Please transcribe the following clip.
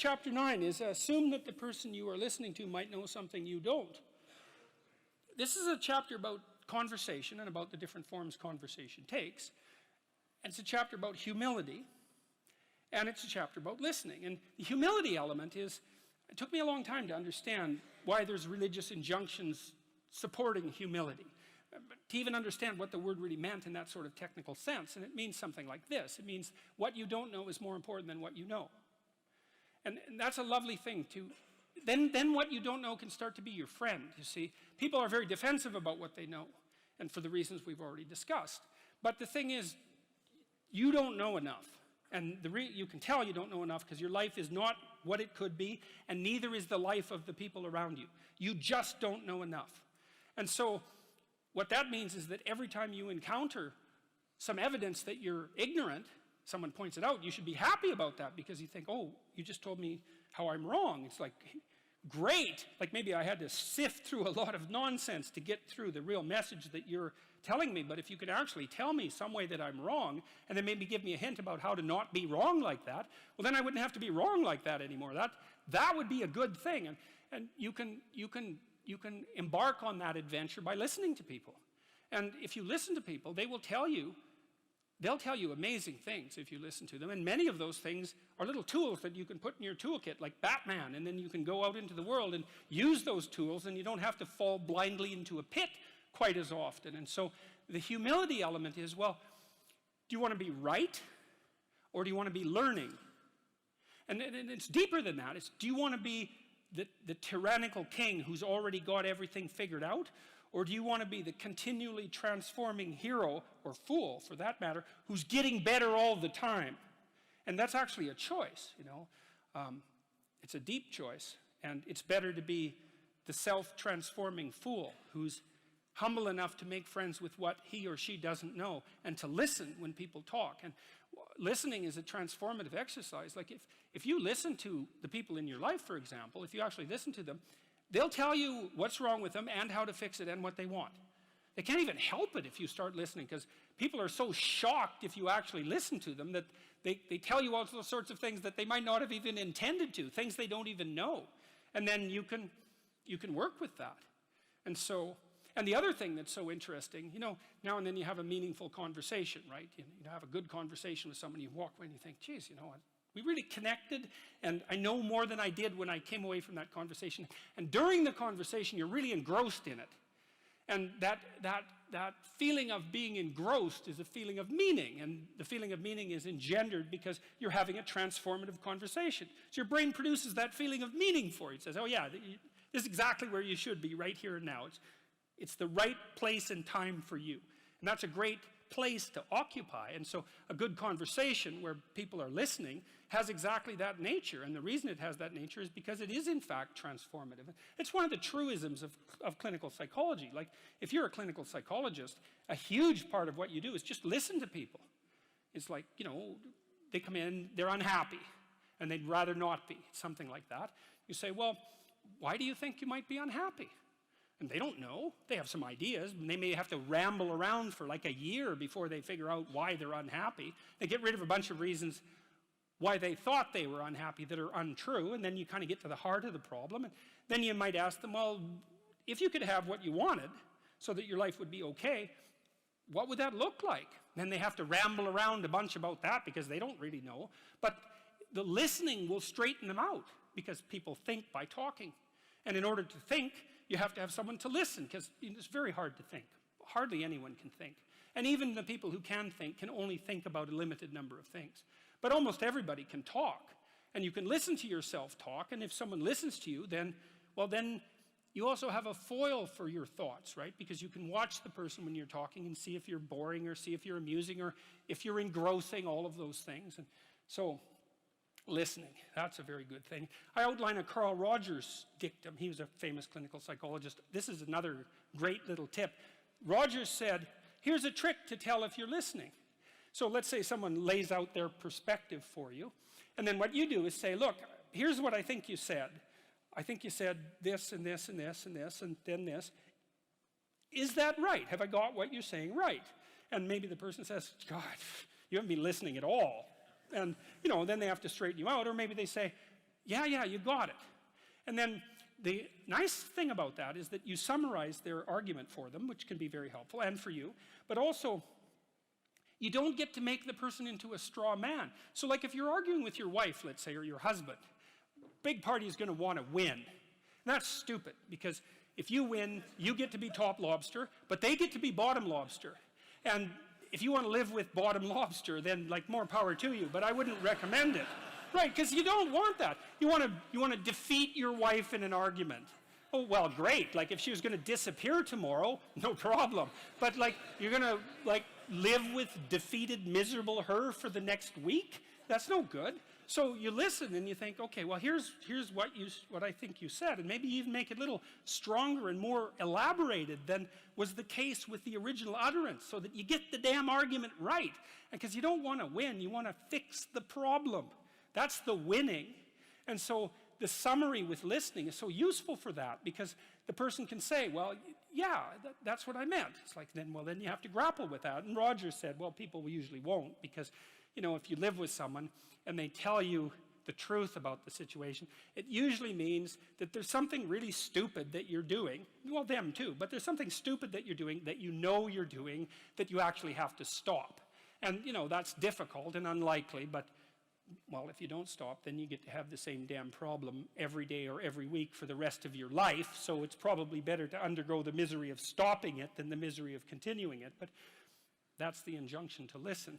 chapter 9 is assume that the person you are listening to might know something you don't. This is a chapter about conversation and about the different forms conversation takes. And it's a chapter about humility. And it's a chapter about listening. And the humility element is, it took me a long time to understand why there's religious injunctions supporting humility. But to even understand what the word really meant in that sort of technical sense. And it means something like this. It means what you don't know is more important than what you know. And that's a lovely thing to, then what you don't know can start to be your friend, you see. People are very defensive about what they know. And for the reasons we've already discussed. But the thing is, you don't know enough. And you can tell you don't know enough because your life is not what it could be, and neither is the life of the people around you. You just don't know enough. And so what that means is that every time you encounter some evidence that you're ignorant, someone points it out, you should be happy about that because you think, oh, you just told me how I'm wrong. It's like, great. Like maybe I had to sift through a lot of nonsense to get through the real message that you're telling me. But if you could actually tell me some way that I'm wrong and then maybe give me a hint about how to not be wrong like that, well, then I wouldn't have to be wrong like that anymore. That would be a good thing. And you can embark on that adventure by listening to people. And if you listen to people, they will tell you, they'll tell you amazing things if you listen to them. And many of those things are little tools that you can put in your toolkit, like Batman. And then you can go out into the world and use those tools, and you don't have to fall blindly into a pit quite as often. And so the humility element is, well, do you want to be right? Or do you want to be learning? And it's deeper than that. It's, do you want to be the tyrannical king who's already got everything figured out? Or do you want to be the continually transforming hero, or fool for that matter, who's getting better all the time? And that's actually a choice, you know. It's a deep choice. And it's better to be the self-transforming fool who's humble enough to make friends with what he or she doesn't know and to listen when people talk. And listening is a transformative exercise. Like if you listen to the people in your life, for example, if you actually listen to them, they'll tell you what's wrong with them and how to fix it and what they want. They can't even help it if you start listening, because people are so shocked if you actually listen to them that they tell you all sorts of things that they might not have even intended to, things they don't even know. And then you can work with that. And so, and the other thing that's so interesting, you know, now and then you have a meaningful conversation, right? You have a good conversation with somebody, you walk away and you think, geez, you know what? We really connected, and I know more than I did when I came away from that conversation. And during the conversation, you're really engrossed in it. And that feeling of being engrossed is a feeling of meaning. And the feeling of meaning is engendered because you're having a transformative conversation. So your brain produces that feeling of meaning for you. It says, oh yeah, this is exactly where you should be right here and now. It's the right place and time for you. And that's a great place to occupy. And so a good conversation where people are listening has exactly that nature. And the reason it has that nature is because it is in fact transformative. It's one of the truisms of clinical psychology. Like if you're a clinical psychologist, a huge part of what you do is just listen to people. It's like, you know, they come in, they're unhappy and they'd rather not be, something like that. You say, well, why do you think you might be unhappy? And they don't know. They have some ideas, and they may have to ramble around for like a year before they figure out why they're unhappy. They get rid of a bunch of reasons why they thought they were unhappy that are untrue, and then you kind of get to the heart of the problem. And then you might ask them, well, if you could have what you wanted so that your life would be okay, what would that look like? Then they have to ramble around a bunch about that because they don't really know. But the listening will straighten them out because people think by talking. And in order to think, you have to have someone to listen, because it's very hard to think. Hardly anyone can think. And even the people who can think can only think about a limited number of things. But almost everybody can talk. And you can listen to yourself talk, and if someone listens to you, then, well, then you also have a foil for your thoughts, right? Because you can watch the person when you're talking and see if you're boring or see if you're amusing or if you're engrossing, all of those things. And so, listening, that's a very good thing. I outline a Carl Rogers dictum. He was a famous clinical psychologist. This is another great little tip. Rogers said, here's a trick to tell if you're listening. So let's say someone lays out their perspective for you. And then what you do is say, look, here's what I think you said. I think you said this and this and this and this and then this. Is that right? Have I got what you're saying right? And maybe the person says, God, you haven't been listening at all. And, you know, then they have to straighten you out. Or maybe they say, Yeah, you got it. And then the nice thing about that is that you summarize their argument for them, which can be very helpful, and for you, but also you don't get to make the person into a straw man. So like if you're arguing with your wife, let's say, or your husband, big party is going to want to win. And that's stupid, because if you win, you get to be top lobster, but they get to be bottom lobster. And if you want to live with bottom lobster, then like more power to you, but I wouldn't recommend it. Right, because you don't want that. You want to defeat your wife in an argument. Oh, well, great. Like if she was going to disappear tomorrow, no problem. But like you're going to like live with defeated, miserable her for the next week? That's no good. So you listen and you think, okay, well, here's what I think you said, and maybe even make it a little stronger and more elaborated than was the case with the original utterance, so that you get the damn argument right. And because you don't want to win, you want to fix the problem. That's the winning. And so the summary with listening is so useful for that, because the person can say, well, yeah, that's what I meant. It's like, then you have to grapple with that. And Roger said, well, people usually won't, because, you know, if you live with someone and they tell you the truth about the situation, it usually means that there's something really stupid that you're doing. Well, them too, but there's something stupid that you're doing, that you know you're doing, that you actually have to stop. And, you know, that's difficult and unlikely, but well, if you don't stop, then you get to have the same damn problem every day or every week for the rest of your life. So it's probably better to undergo the misery of stopping it than the misery of continuing it. But that's the injunction to listen.